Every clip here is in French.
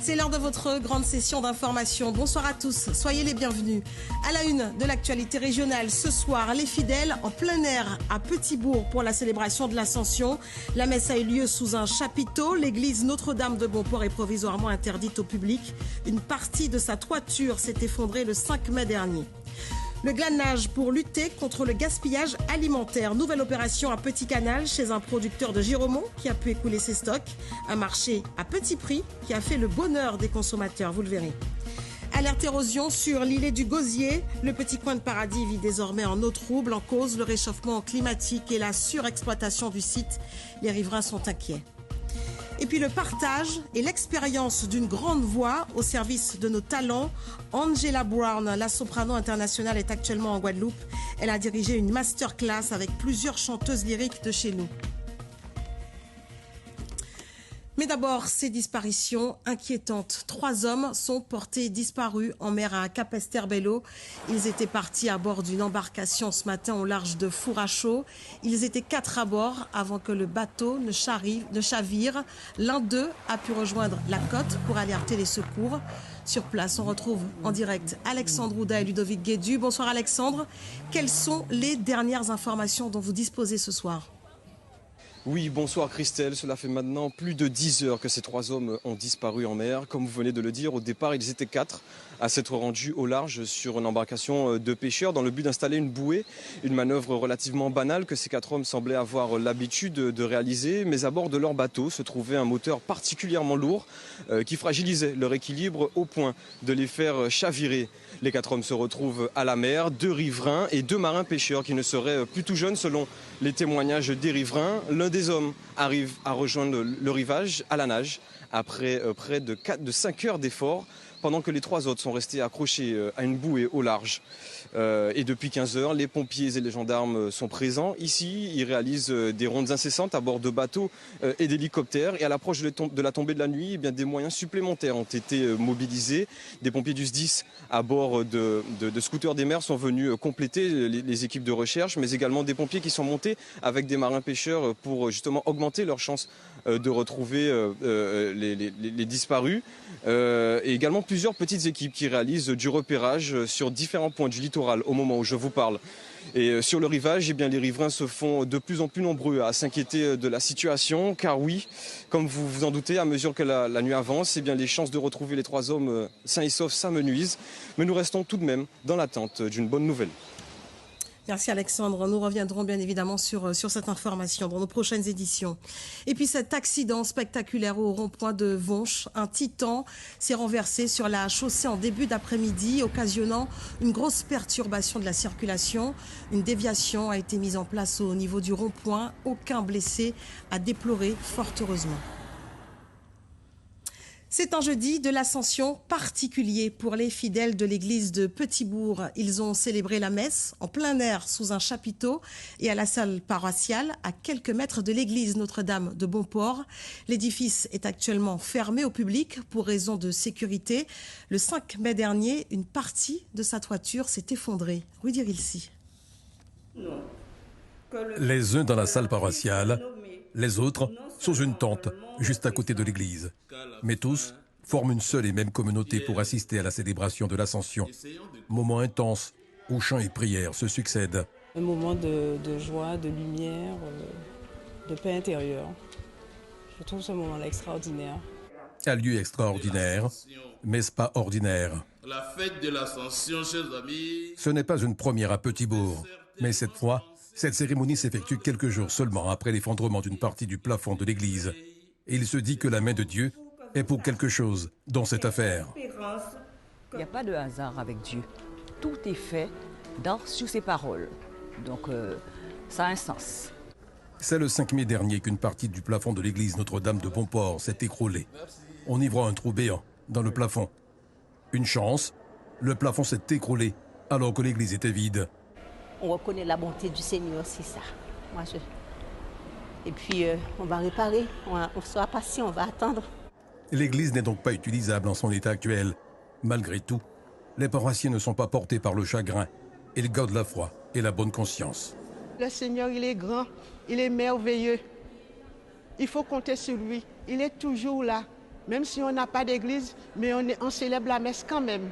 C'est l'heure de votre grande session d'information. Bonsoir à tous, soyez les bienvenus. À la une de l'actualité régionale, ce soir, les fidèles en plein air à Petit-Bourg pour la célébration de l'Ascension. La messe a eu lieu sous un chapiteau. L'église Notre-Dame de Bonport est provisoirement interdite au public. Une partie de sa toiture s'est effondrée le 5 mai dernier. Le glanage pour lutter contre le gaspillage alimentaire. Nouvelle opération à Petit Canal chez un producteur de Giromont qui a pu écouler ses stocks. Un marché à petit prix qui a fait le bonheur des consommateurs, vous le verrez. Alerte érosion sur l'îlet du Gosier. Le petit coin de paradis vit désormais en eau trouble. En cause, le réchauffement climatique et la surexploitation du site. Les riverains sont inquiets. Et puis le partage et l'expérience d'une grande voix au service de nos talents. Angela Brown, la soprano internationale, est actuellement en Guadeloupe. Elle a dirigé une masterclass avec plusieurs chanteuses lyriques de chez nous. Mais d'abord, ces disparitions inquiétantes. 3 hommes sont portés disparus en mer à Capesterre-Belle-Eau. Ils étaient partis à bord d'une embarcation ce matin au large de Fourachot. Ils étaient 4 à bord avant que le bateau ne chavire. L'un d'eux a pu rejoindre la côte pour alerter les secours. Sur place, on retrouve en direct Alexandre Ouda et Ludovic Guédu. Bonsoir Alexandre. Quelles sont les dernières informations dont vous disposez ce soir ? Oui, bonsoir Christelle. Cela fait maintenant plus de 10 heures que ces 3 hommes ont disparu en mer. Comme vous venez de le dire, au départ, ils étaient 4 à s'être rendus au large sur une embarcation de pêcheurs dans le but d'installer une bouée. Une manœuvre relativement banale que ces 4 hommes semblaient avoir l'habitude de réaliser. Mais à bord de leur bateau se trouvait un moteur particulièrement lourd qui fragilisait leur équilibre au point de les faire chavirer. Les 4 hommes se retrouvent à la mer, 2 riverains et 2 marins pêcheurs qui ne seraient plus tout jeunes selon les témoignages des riverains. L'un des hommes arrive à rejoindre le rivage à la nage après près de 5 heures d'efforts, pendant que les 3 autres sont restés accrochés à une bouée au large. Et depuis 15 heures, les pompiers et les gendarmes sont présents. Ici, ils réalisent des rondes incessantes à bord de bateaux et d'hélicoptères. Et à l'approche de la tombée de la nuit, eh bien, des moyens supplémentaires ont été mobilisés. Des pompiers du SDIS à bord de scooters des mers sont venus compléter les équipes de recherche, mais également des pompiers qui sont montés avec des marins pêcheurs pour justement augmenter leurs chances de retrouver les disparus. Et également plusieurs petites équipes qui réalisent du repérage sur différents points du littoral au moment où je vous parle. Et sur le rivage, eh bien, les riverains se font de plus en plus nombreux à s'inquiéter de la situation, car oui, comme vous vous en doutez, à mesure que la nuit avance, eh bien, les chances de retrouver les 3 hommes sains et saufs s'amenuisent. Mais nous restons tout de même dans l'attente d'une bonne nouvelle. Merci Alexandre. Nous reviendrons bien évidemment sur cette information dans nos prochaines éditions. Et puis cet accident spectaculaire au rond-point de Vonche, un Titan s'est renversé sur la chaussée en début d'après-midi, occasionnant une grosse perturbation de la circulation. Une déviation a été mise en place au niveau du rond-point. Aucun blessé à déplorer, fort heureusement. C'est un jeudi de l'Ascension particulier pour les fidèles de l'église de Petit-Bourg. Ils ont célébré la messe en plein air sous un chapiteau et à la salle paroissiale à quelques mètres de l'église Notre-Dame de Bonport. L'édifice est actuellement fermé au public pour raison de sécurité. Le 5 mai dernier, une partie de sa toiture s'est effondrée. Rudy Rilsi. Les uns dans la salle paroissiale, les autres sous une tente juste à côté de l'église. Mais tous forment une seule et même communauté pour assister à la célébration de l'Ascension. Moment intense où chants et prières se succèdent. Un moment de joie, de lumière, de paix intérieure. Je trouve ce moment-là extraordinaire. Un lieu extraordinaire, mais pas ordinaire. La fête de l'Ascension, chers amis. Ce n'est pas une première à Petit-Bourg, mais cette fois, cette cérémonie s'effectue quelques jours seulement après l'effondrement d'une partie du plafond de l'église. Et il se dit que la main de Dieu est pour quelque chose dans cette affaire. Il n'y a pas de hasard avec Dieu. Tout est fait sur ses paroles. Donc, ça a un sens. C'est le 5 mai dernier qu'une partie du plafond de l'église Notre-Dame de Bonport s'est écroulée. On y voit un trou béant dans le plafond. Une chance, le plafond s'est écroulé alors que l'église était vide. On reconnaît la bonté du Seigneur, c'est ça. Et puis, on va réparer, on sera patient, on va attendre. L'église n'est donc pas utilisable en son état actuel. Malgré tout, les paroissiens ne sont pas portés par le chagrin. Ils gardent la foi et la bonne conscience. Le Seigneur, il est grand, il est merveilleux. Il faut compter sur lui. Il est toujours là. Même si on n'a pas d'église, mais on célèbre la messe quand même.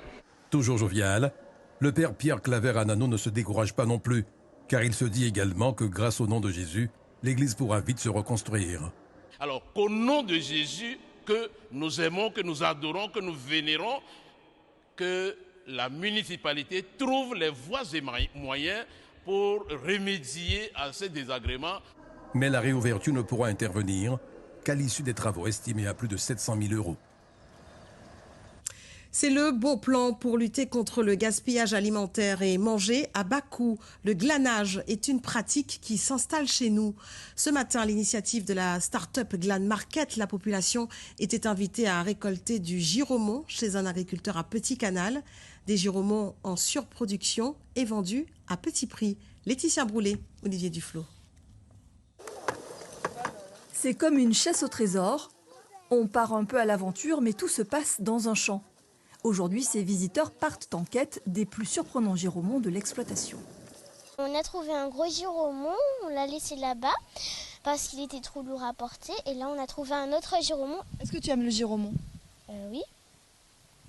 Toujours jovial, le père Pierre Claver-Anano ne se décourage pas non plus, car il se dit également que grâce au nom de Jésus, l'église pourra vite se reconstruire. Alors qu'au nom de Jésus, que nous aimons, que nous adorons, que nous vénérons, que la municipalité trouve les voies et moyens pour remédier à ces désagréments. Mais la réouverture ne pourra intervenir qu'à l'issue des travaux estimés à plus de 700 000 €. C'est le bon plan pour lutter contre le gaspillage alimentaire et manger à bas coût. Le glanage est une pratique qui s'installe chez nous. Ce matin, à l'initiative de la start-up Glan Market, la population était invitée à récolter du giromont chez un agriculteur à Petit Canal. Des giromons en surproduction et vendus à petit prix. Laetitia Broulet, Olivier Duflot. C'est comme une chasse au trésor. On part un peu à l'aventure, mais tout se passe dans un champ. Aujourd'hui, ces visiteurs partent en quête des plus surprenants giromons de l'exploitation. On a trouvé un gros giromon, on l'a laissé là-bas parce qu'il était trop lourd à porter. Et là, on a trouvé un autre giromon. Est-ce que tu aimes le giromon ? Oui.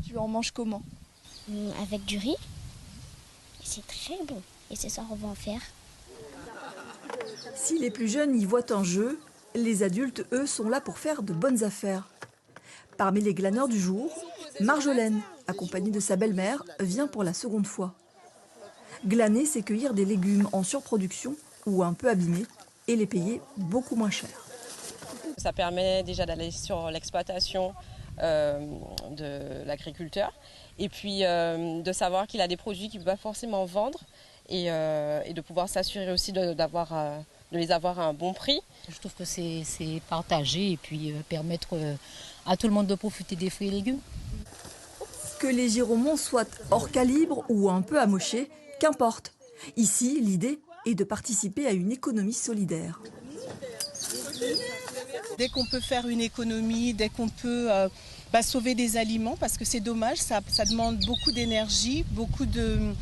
Tu en manges comment ? Avec du riz. Et c'est très bon. Et ce soir, on va en faire. Si les plus jeunes y voient un jeu, les adultes, eux, sont là pour faire de bonnes affaires. Parmi les glaneurs du jour, Marjolaine, accompagnée de sa belle-mère, vient pour la seconde fois. Glaner, c'est cueillir des légumes en surproduction ou un peu abîmés et les payer beaucoup moins cher. Ça permet déjà d'aller sur l'exploitation de l'agriculteur et puis de savoir qu'il a des produits qu'il ne peut pas forcément vendre et de pouvoir s'assurer aussi de les avoir à un bon prix. Je trouve que c'est partager et puis permettre à tout le monde de profiter des fruits et légumes. Que les giromons soient hors calibre ou un peu amochés, qu'importe. Ici, l'idée est de participer à une économie solidaire. Dès qu'on peut faire une économie, dès qu'on peut sauver des aliments, parce que c'est dommage, ça demande beaucoup d'énergie, beaucoup de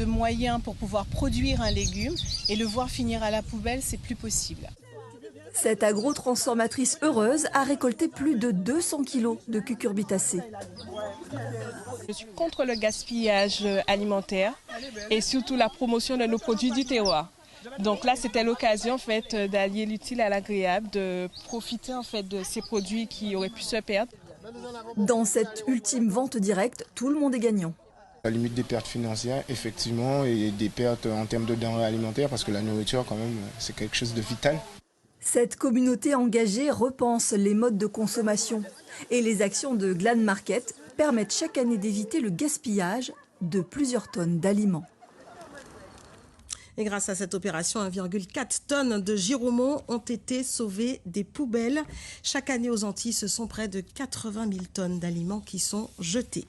moyens pour pouvoir produire un légume, et le voir finir à la poubelle, c'est plus possible. Cette agro-transformatrice heureuse a récolté plus de 200 kilos de cucurbitacées. Je suis contre le gaspillage alimentaire et surtout la promotion de nos produits du terroir. Donc là, c'était l'occasion en fait, d'allier l'utile à l'agréable, de profiter en fait, de ces produits qui auraient pu se perdre. Dans cette ultime vente directe, tout le monde est gagnant. La limite des pertes financières, effectivement, et des pertes en termes de denrées alimentaires, parce que la nourriture, quand même, c'est quelque chose de vital. Cette communauté engagée repense les modes de consommation et les actions de Glan Market permettent chaque année d'éviter le gaspillage de plusieurs tonnes d'aliments. Et grâce à cette opération, 1,4 tonnes de giromons ont été sauvés des poubelles. Chaque année aux Antilles, ce sont près de 80 000 tonnes d'aliments qui sont jetés.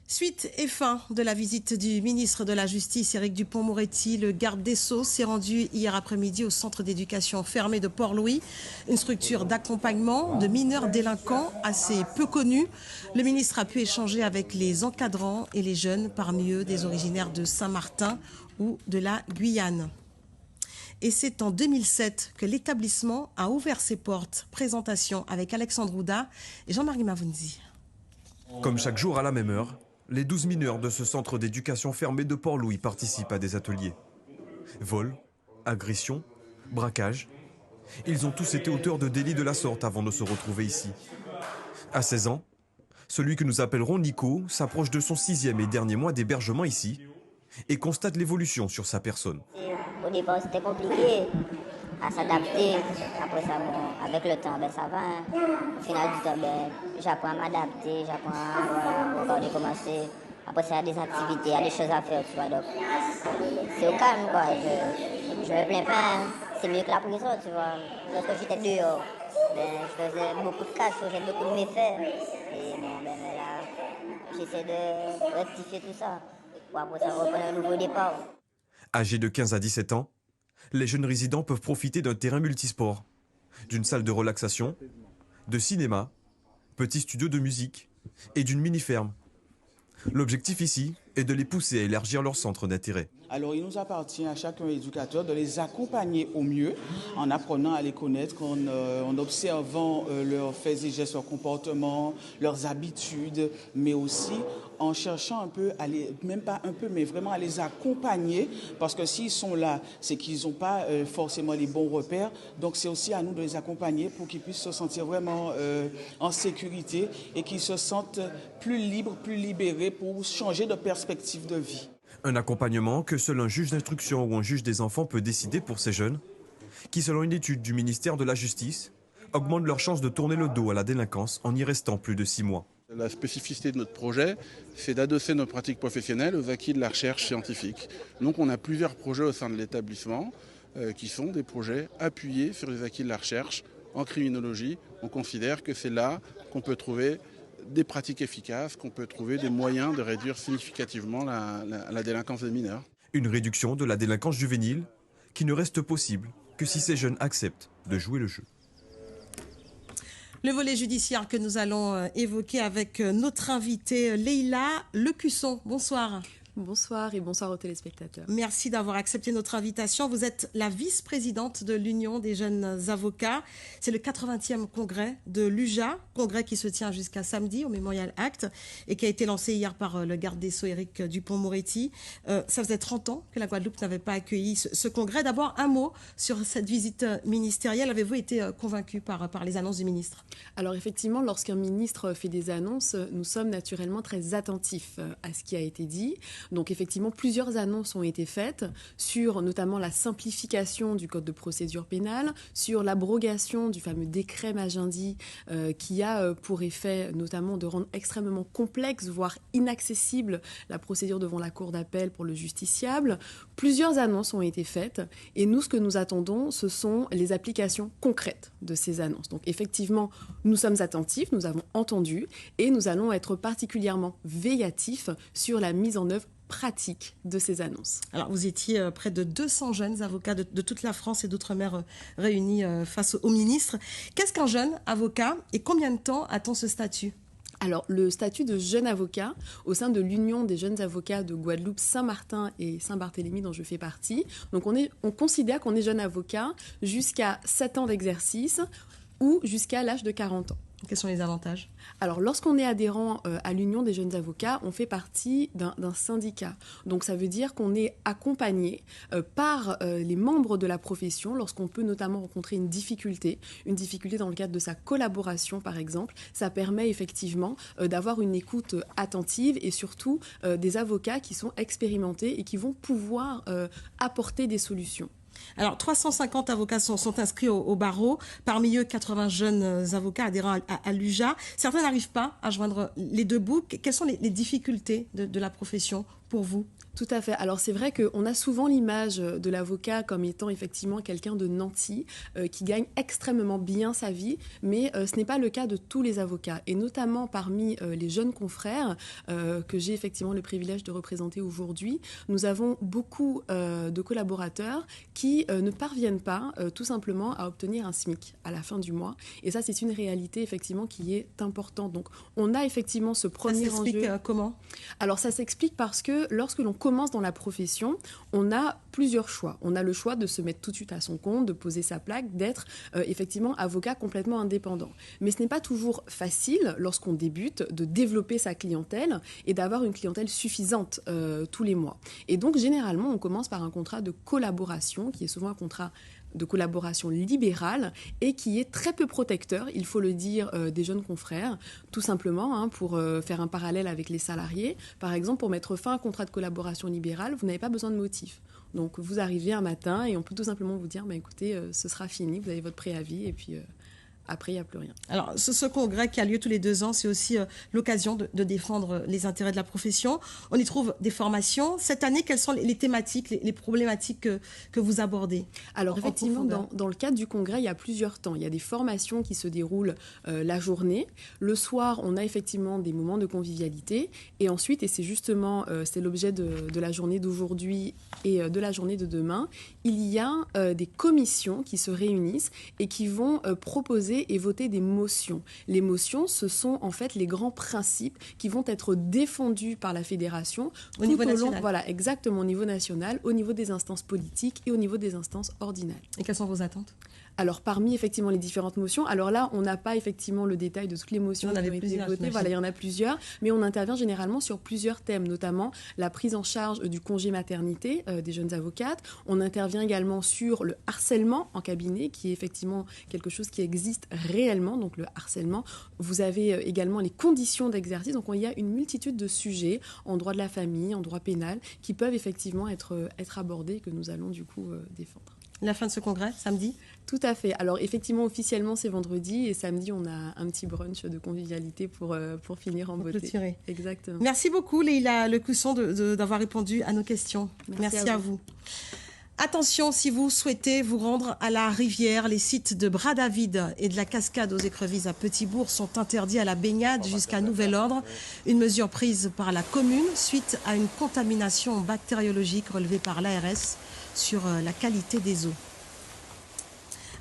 Suite et fin de la visite du ministre de la Justice, Éric Dupond-Moretti. Le garde des Sceaux s'est rendu hier après-midi au centre d'éducation fermé de Port-Louis, une structure d'accompagnement de mineurs délinquants assez peu connue. Le ministre a pu échanger avec les encadrants et les jeunes, parmi eux des originaires de Saint-Martin ou de la Guyane. Et c'est en 2007 que l'établissement a ouvert ses portes. Présentation avec Alexandre Ouda et Jean-Marie Mavounzi. Comme chaque jour à la même heure, les 12 mineurs de ce centre d'éducation fermé de Port-Louis participent à des ateliers. Vol, agression, braquage. Ils ont tous été auteurs de délits de la sorte avant de se retrouver ici. À 16 ans, celui que nous appellerons Nico s'approche de son 6e et dernier mois d'hébergement ici et constate l'évolution sur sa personne. Au départ, c'était compliqué à s'adapter. Après ça, avec le temps, ça va. Hein. Au final du temps, j'apprends à m'adapter, j'apprends à encore recommencer. Après ça, il y a des activités, il y a des choses à faire, tu vois. Donc, c'est au calme, quoi. Je me plains pas. Hein. C'est mieux que la prison, tu vois. Lorsque j'étais dehors, je faisais beaucoup de cash, j'ai beaucoup de méfaits. Et là, j'essaie de rectifier tout ça. Pour après ça, reprendre un nouveau départ. Âgés de 15 à 17 ans, les jeunes résidents peuvent profiter d'un terrain multisport, d'une salle de relaxation, de cinéma, petit studio de musique et d'une mini-ferme. L'objectif ici est de les pousser à élargir leur centre d'intérêt. Alors, il nous appartient à chacun éducateur de les accompagner au mieux en apprenant à les connaître, en observant leurs faits et gestes, leurs comportements, leurs habitudes, mais aussi en cherchant un peu, même pas un peu, mais vraiment à les accompagner, parce que s'ils sont là, c'est qu'ils n'ont pas forcément les bons repères. Donc, c'est aussi à nous de les accompagner pour qu'ils puissent se sentir vraiment en sécurité et qu'ils se sentent plus libres, plus libérés pour changer de perspective de vie. Un accompagnement que seul un juge d'instruction ou un juge des enfants peut décider pour ces jeunes, qui, selon une étude du ministère de la Justice, augmentent leurs chances de tourner le dos à la délinquance en y restant plus de 6 mois. La spécificité de notre projet, c'est d'adosser nos pratiques professionnelles aux acquis de la recherche scientifique. Donc on a plusieurs projets au sein de l'établissement qui sont des projets appuyés sur les acquis de la recherche. En criminologie, on considère que c'est là qu'on peut trouver des pratiques efficaces, qu'on peut trouver des moyens de réduire significativement la délinquance des mineurs. Une réduction de la délinquance juvénile qui ne reste possible que si ces jeunes acceptent de jouer le jeu. Le volet judiciaire que nous allons évoquer avec notre invitée Leïla Lecusson. Bonsoir. Bonsoir et bonsoir aux téléspectateurs. Merci d'avoir accepté notre invitation. Vous êtes la vice-présidente de l'Union des jeunes avocats. C'est le 80e congrès de l'UJA, congrès qui se tient jusqu'à samedi au Memorial Act et qui a été lancé hier par le garde des Sceaux Éric Dupond-Moretti. Ça faisait 30 ans que la Guadeloupe n'avait pas accueilli ce congrès. D'abord, un mot sur cette visite ministérielle. Avez-vous été convaincu par les annonces du ministre ? Alors effectivement, lorsqu'un ministre fait des annonces, nous sommes naturellement très attentifs à ce qui a été dit. Donc effectivement, plusieurs annonces ont été faites sur notamment la simplification du code de procédure pénale, sur l'abrogation du fameux décret Magendie qui a pour effet notamment de rendre extrêmement complexe, voire inaccessible, la procédure devant la cour d'appel pour le justiciable. Plusieurs annonces ont été faites et nous, ce que nous attendons, ce sont les applications concrètes de ces annonces. Donc effectivement, nous sommes attentifs, nous avons entendu et nous allons être particulièrement véillatifs sur la mise en œuvre pratique de ces annonces. Alors, vous étiez près de 200 jeunes avocats de toute la France et d'outre-mer réunis face au ministre. Qu'est-ce qu'un jeune avocat et combien de temps a-t-on ce statut ? Alors, le statut de jeune avocat au sein de l'Union des jeunes avocats de Guadeloupe, Saint-Martin et Saint-Barthélemy, dont je fais partie. Donc, on considère qu'on est jeune avocat jusqu'à 7 ans d'exercice ou jusqu'à l'âge de 40 ans. Quels sont les avantages ? Alors, lorsqu'on est adhérent à l'Union des jeunes avocats, on fait partie d'un syndicat. Donc, ça veut dire qu'on est accompagné par les membres de la profession lorsqu'on peut notamment rencontrer une difficulté dans le cadre de sa collaboration, par exemple. Ça permet effectivement d'avoir une écoute attentive et surtout des avocats qui sont expérimentés et qui vont pouvoir apporter des solutions. Alors, 350 avocats sont inscrits au barreau. Parmi eux, 80 jeunes avocats adhérents à l'UJA. Certains n'arrivent pas à joindre les deux bouts. Quelles sont les difficultés de la profession pour vous ? Tout à fait. Alors c'est vrai qu'on a souvent l'image de l'avocat comme étant effectivement quelqu'un de nanti qui gagne extrêmement bien sa vie, mais ce n'est pas le cas de tous les avocats. Et notamment parmi les jeunes confrères que j'ai effectivement le privilège de représenter aujourd'hui, nous avons beaucoup de collaborateurs qui ne parviennent pas tout simplement à obtenir un SMIC à la fin du mois. Et ça, c'est une réalité effectivement qui est importante. Donc on a effectivement ce premier enjeu. Ça s'explique comment ? Alors ça s'explique parce que lorsque l'on commence dans la profession, on a plusieurs choix. On a le choix de se mettre tout de suite à son compte, de poser sa plaque, d'être effectivement avocat complètement indépendant. Mais ce n'est pas toujours facile, lorsqu'on débute, de développer sa clientèle et d'avoir une clientèle suffisante tous les mois. Et donc, généralement, on commence par un contrat de collaboration, qui est souvent un contrat de collaboration libérale et qui est très peu protecteur, il faut le dire, des jeunes confrères, tout simplement, pour faire un parallèle avec les salariés. Par exemple, pour mettre fin à un contrat de collaboration libérale, vous n'avez pas besoin de motif. Donc, vous arrivez un matin et on peut tout simplement vous dire, écoutez, ce sera fini, vous avez votre préavis et puis... Après, il n'y a plus rien. Alors, ce congrès qui a lieu tous les 2 ans, c'est aussi l'occasion de défendre les intérêts de la profession. On y trouve des formations. Cette année, quelles sont les thématiques, les problématiques que vous abordez ? Alors, effectivement, dans le cadre du congrès, il y a plusieurs temps. Il y a des formations qui se déroulent la journée. Le soir, on a effectivement des moments de convivialité. Et ensuite, et c'est justement c'est l'objet de la journée d'aujourd'hui et de la journée de demain, il y a des commissions qui se réunissent et qui vont proposer proposer et voter des motions. Les motions, ce sont en fait les grands principes qui vont être défendus par la fédération au niveau national. Voilà, exactement, au niveau national, au niveau des instances politiques et au niveau des instances ordinales. Et quelles sont vos attentes ? Alors, parmi effectivement les différentes motions, alors là, on n'a pas effectivement le détail de toutes les motions qui ont été votées. Voilà, il y en a plusieurs, mais on intervient généralement sur plusieurs thèmes, notamment la prise en charge du congé maternité des jeunes avocates. On intervient également sur le harcèlement en cabinet, qui est effectivement quelque chose qui existe réellement, donc le harcèlement. Vous avez également les conditions d'exercice, donc il y a une multitude de sujets en droit de la famille, en droit pénal, qui peuvent effectivement être abordés, que nous allons du coup défendre. La fin de ce congrès, samedi ? Tout à fait. Alors effectivement, officiellement, c'est vendredi et samedi, on a un petit brunch de convivialité pour finir en beauté. Clôturer. Exactement. Merci beaucoup, Leïla Lecousson, d'avoir répondu à nos questions. Merci à vous. Attention, si vous souhaitez vous rendre à la rivière, les sites de Bras-David et de la cascade aux Écrevisses à Petit-Bourg sont interdits à la baignade jusqu'à nouvel ordre. Une mesure prise par la commune suite à une contamination bactériologique relevée par l'ARS sur la qualité des eaux.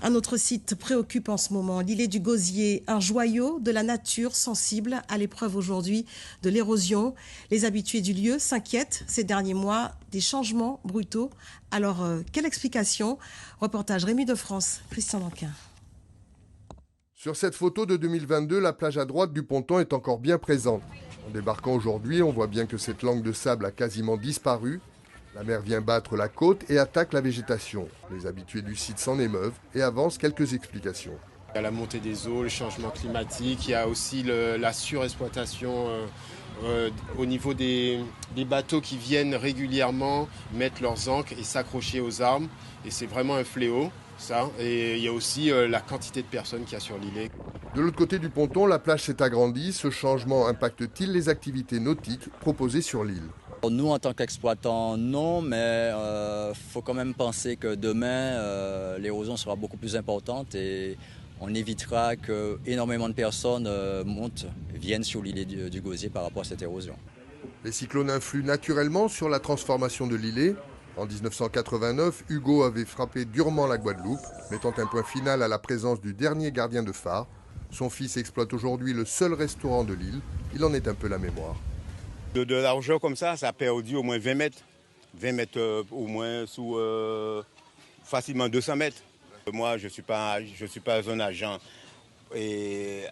Un autre site préoccupe en ce moment, l'îlet du Gosier, un joyau de la nature sensible à l'épreuve aujourd'hui de l'érosion. Les habitués du lieu s'inquiètent ces derniers mois des changements brutaux. Alors, quelle explication ? Reportage Rémi de France, Christian Danquin. Sur cette photo de 2022, la plage à droite du ponton est encore bien présente. En débarquant aujourd'hui, on voit bien que cette langue de sable a quasiment disparu. La mer vient battre la côte et attaque la végétation. Les habitués du site s'en émeuvent et avancent quelques explications. Il y a la montée des eaux, le changement climatique, il y a aussi la surexploitation au niveau des bateaux qui viennent régulièrement mettre leurs ancres et s'accrocher aux arbres. Et c'est vraiment un fléau, ça. Et il y a aussi la quantité de personnes qu'il y a sur l'îlet. De l'autre côté du ponton, la plage s'est agrandie. Ce changement impacte-t-il les activités nautiques proposées sur l'île ? Nous, en tant qu'exploitants, non, mais faut quand même penser que demain, l'érosion sera beaucoup plus importante et on évitera que énormément de personnes viennent sur l'îlet du Gosier par rapport à cette érosion. Les cyclones influent naturellement sur la transformation de l'îlet. En 1989, Hugo avait frappé durement la Guadeloupe, mettant un point final à la présence du dernier gardien de phare. Son fils exploite aujourd'hui le seul restaurant de l'île. Il en est un peu la mémoire. De largeur comme ça a perdu au moins 20 mètres. 20 mètres au moins sous facilement 200 mètres. Moi, je suis pas un agent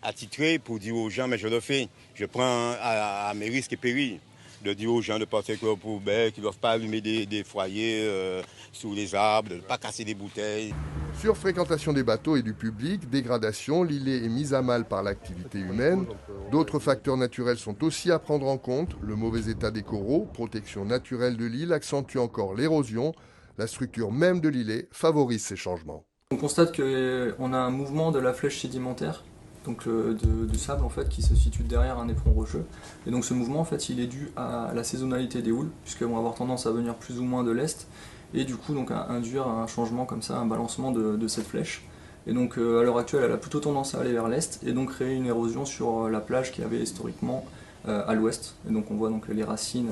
attitré pour dire aux gens, mais je le fais. Je prends à mes risques et périls de dire aux gens de passer avec leurs poubelles, qu'ils ne doivent pas allumer des foyers sous les arbres, de ne pas casser des bouteilles. Surfréquentation des bateaux et du public, dégradation, l'îlet est mise à mal par l'activité humaine. D'autres facteurs naturels sont aussi à prendre en compte. Le mauvais état des coraux, protection naturelle de l'île, accentue encore l'érosion. La structure même de l'îlet favorise ces changements. On constate qu'on a un mouvement de la flèche sédimentaire, donc du sable en fait, qui se situe derrière un éperon rocheux. Et donc ce mouvement en fait, il est dû à la saisonnalité des houles, puisqu'elles vont avoir tendance à venir plus ou moins de l'est, et du coup donc à induire un changement comme ça, un balancement de cette flèche. Et donc à l'heure actuelle, elle a plutôt tendance à aller vers l'est, et donc créer une érosion sur la plage qui avait historiquement à l'ouest. Et donc on voit donc les racines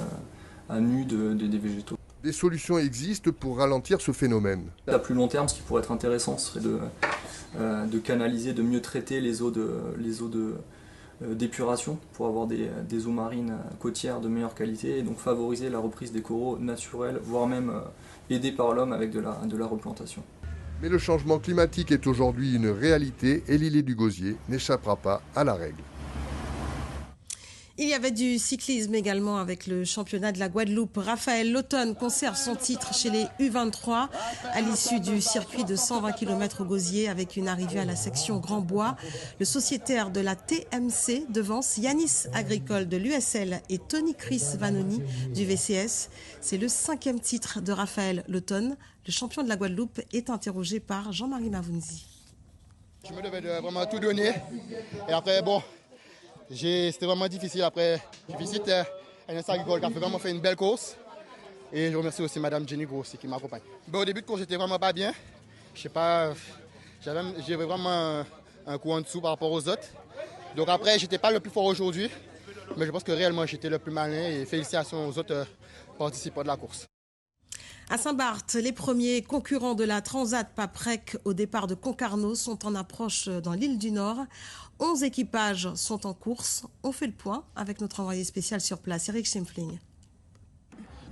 à nu des végétaux. Des solutions existent pour ralentir ce phénomène. À plus long terme, ce qui pourrait être intéressant serait de canaliser, de mieux traiter les eaux d'épuration pour avoir des eaux marines côtières de meilleure qualité et donc favoriser la reprise des coraux naturels, voire même aidés par l'homme avec de la replantation. Mais le changement climatique est aujourd'hui une réalité et l'îlet du Gosier n'échappera pas à la règle. Il y avait du cyclisme également avec le championnat de la Guadeloupe. Raphaël Lautonne conserve son titre chez les U23 à l'issue du circuit de 120 km au Gosier avec une arrivée à la section Grand Bois. Le sociétaire de la TMC devance Yanis Agricole de l'USL et Tony Chris Vanoni du VCS. C'est le 5e titre de Raphaël Lautonne. Le champion de la Guadeloupe est interrogé par Jean-Marie Mavounzi. Je me devais de vraiment tout donner. Et après, bon... C'était vraiment difficile après. Je visite Yanis Agricole qui a vraiment fait une belle course. Et je remercie aussi Madame Jenny Grossi qui m'accompagne. Au début de course, j'étais vraiment pas bien. Je sais pas, j'avais vraiment un coup en dessous par rapport aux autres. Donc après, j'étais pas le plus fort aujourd'hui. Mais je pense que réellement, j'étais le plus malin. Et félicitations aux autres participants de la course. À Saint-Barth, les premiers concurrents de la Transat Paprec au départ de Concarneau sont en approche dans l'île du Nord. 11 équipages sont en course. On fait le point avec notre envoyé spécial sur place, Eric Schempfling.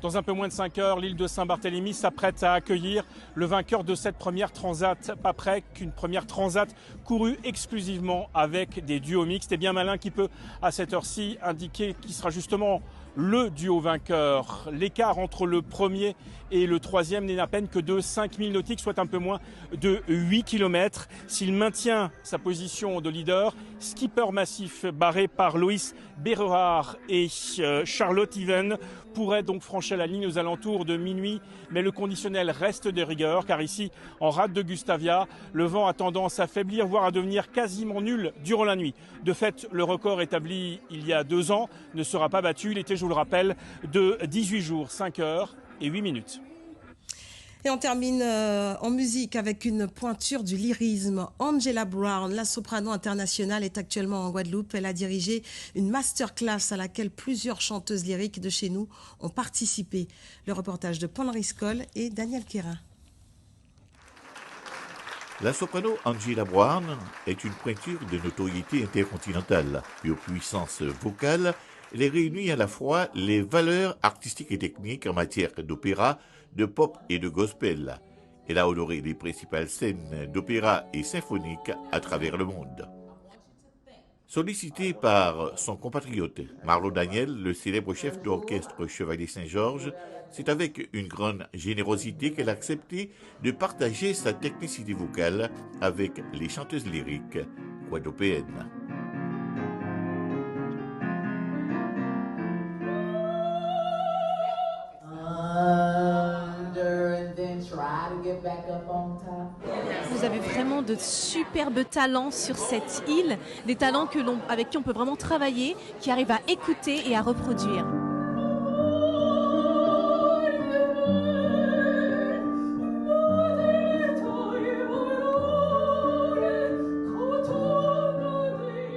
Dans un peu moins de 5 heures, l'île de Saint-Barthélemy s'apprête à accueillir le vainqueur de cette première Transat Paprec, une première Transat courue exclusivement avec des duos mixtes. Et bien malin qui peut, à cette heure-ci, indiquer qui sera justement le duo vainqueur. L'écart entre le premier et le troisième n'est à peine que de 5000 nautiques, soit un peu moins de 8 km. S'il maintient sa position de leader, skipper massif barré par Loïs Berrard et Charlotte Even pourrait donc franchir la ligne aux alentours de minuit, mais le conditionnel reste de rigueur, car ici, en rade de Gustavia, le vent a tendance à faiblir, voire à devenir quasiment nul durant la nuit. De fait, le record établi il y a 2 ans ne sera pas battu. Il était, je vous le rappelle, de 18 jours, 5 heures et 8 minutes. Et on termine en musique avec une pointure du lyrisme. Angela Brown, la soprano internationale, est actuellement en Guadeloupe. Elle a dirigé une masterclass à laquelle plusieurs chanteuses lyriques de chez nous ont participé. Le reportage de Paul Riscol et Daniel Quérin. La soprano Angela Brown est une pointure de notoriété intercontinentale. Pure puissance vocale, elle réunit à la fois les valeurs artistiques et techniques en matière d'opéra, de pop et de gospel. Elle a honoré les principales scènes d'opéra et symphoniques à travers le monde. Sollicité par son compatriote Marlon Daniel, le célèbre chef d'orchestre Chevalier Saint-Georges, c'est avec une grande générosité qu'elle a accepté de partager sa technicité vocale avec les chanteuses lyriques guadeloupéennes. Vous avez vraiment de superbes talents sur cette île, des talents avec qui on peut vraiment travailler, qui arrivent à écouter et à reproduire.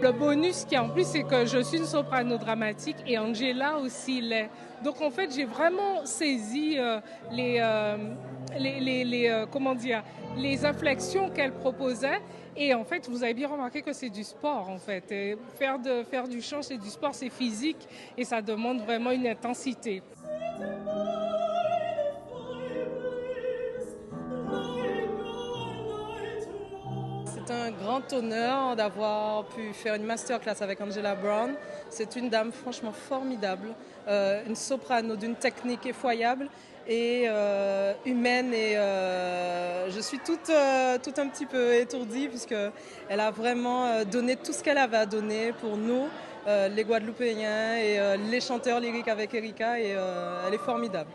Le bonus qu'il y a en plus, c'est que je suis une soprano dramatique et Angela aussi l'est. Donc en fait, j'ai vraiment saisi les inflexions qu'elle proposait. Et en fait, vous avez bien remarqué que c'est du sport en fait. Et faire du chant, c'est du sport, c'est physique et ça demande vraiment une intensité. C'est un grand honneur d'avoir pu faire une masterclass avec Angela Brown. C'est une dame franchement formidable, une soprano d'une technique effroyable et humaine. Et je suis toute un petit peu étourdie puisqu'elle a vraiment donné tout ce qu'elle avait à donner pour nous, les Guadeloupéens et les chanteurs lyriques avec Erika. Et elle est formidable.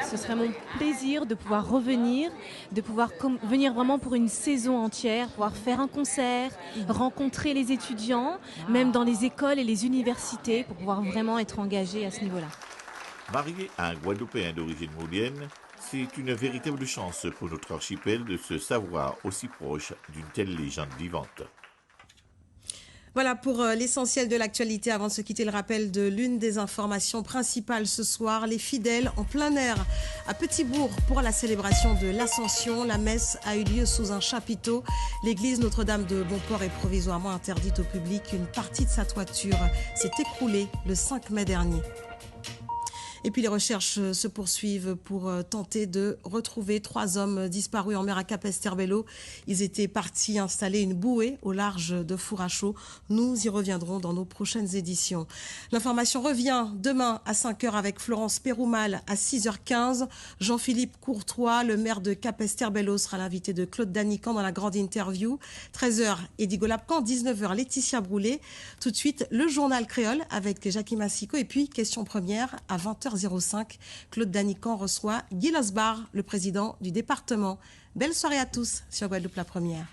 Ce serait mon plaisir de pouvoir revenir, de pouvoir venir vraiment pour une saison entière, pouvoir faire un concert, rencontrer les étudiants, même dans les écoles et les universités, pour pouvoir vraiment être engagé à ce niveau-là. Mariée à un Guadeloupéen d'origine maulienne, c'est une véritable chance pour notre archipel de se savoir aussi proche d'une telle légende vivante. Voilà pour l'essentiel de l'actualité. Avant de se quitter, le rappel de l'une des informations principales ce soir. Les fidèles en plein air à Petit-Bourg pour la célébration de l'Ascension. La messe a eu lieu sous un chapiteau. L'église Notre-Dame de Bonport est provisoirement interdite au public. Une partie de sa toiture s'est écroulée le 5 mai dernier. Et puis les recherches se poursuivent pour tenter de retrouver 3 hommes disparus en mer à Capesterre-Belle-Eau. Ils étaient partis installer une bouée au large de Fourachot. Nous y reviendrons dans nos prochaines éditions. L'information revient demain à 5h avec Florence Péroumal à 6h15. Jean-Philippe Courtois, le maire de Capesterre-Belle-Eau, sera l'invité de Claude Danican dans la grande interview. 13h, Eddie Golapcan, 19h, Laetitia Broulet. Tout de suite, le journal créole avec Jackie Massico. Et puis, question première à 20h05. Claude Danican reçoit Guy Losbar, le président du département. Belle soirée à tous sur Guadeloupe la Première.